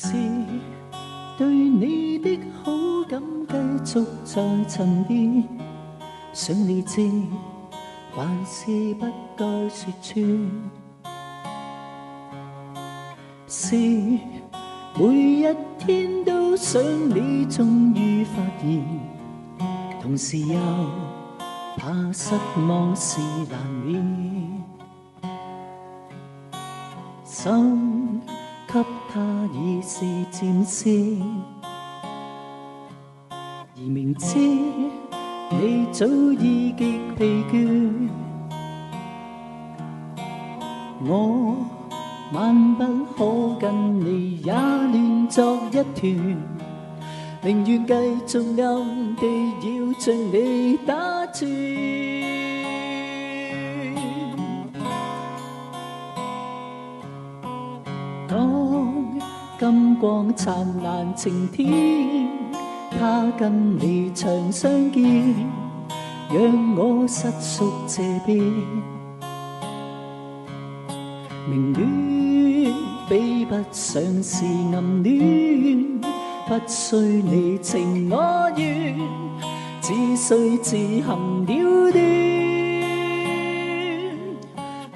是對你的好感繼續在沉澱，想你知還是不該說穿，是每一天都想你終於發現，同時又怕失望是難免，心給他已是漸先，而明知你早已極疲倦，我萬不可跟你也亂作一團，寧願繼續暗地要將你打轉。當金光燦爛晴天，他跟你長相見，讓我失宿這邊。明戀比不上是暗戀，不需你情我願，只需自行了斷。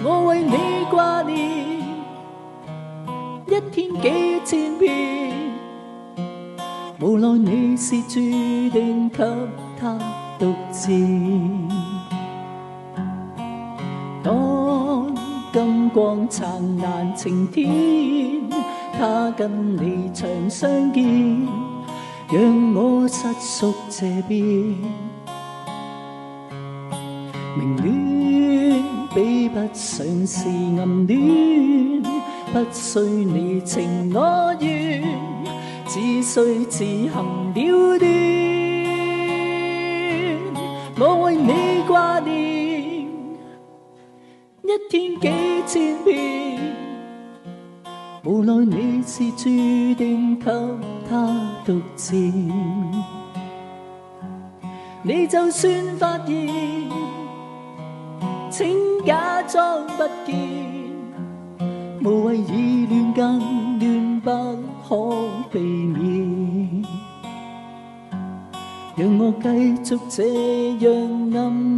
我為你掛念，一天幾千遍，無奈你是注定給他獨佔。當金光燦爛晴天，他跟你長相見，讓我失宿這邊。明戀比不上是暗戀，不需你情我願，只需自行了斷。我為你掛念，一天幾千遍，無奈你是注定給他獨佔。你就算發現，請假裝不見，無謂以亂更亂，不可避免。讓我繼續這樣暗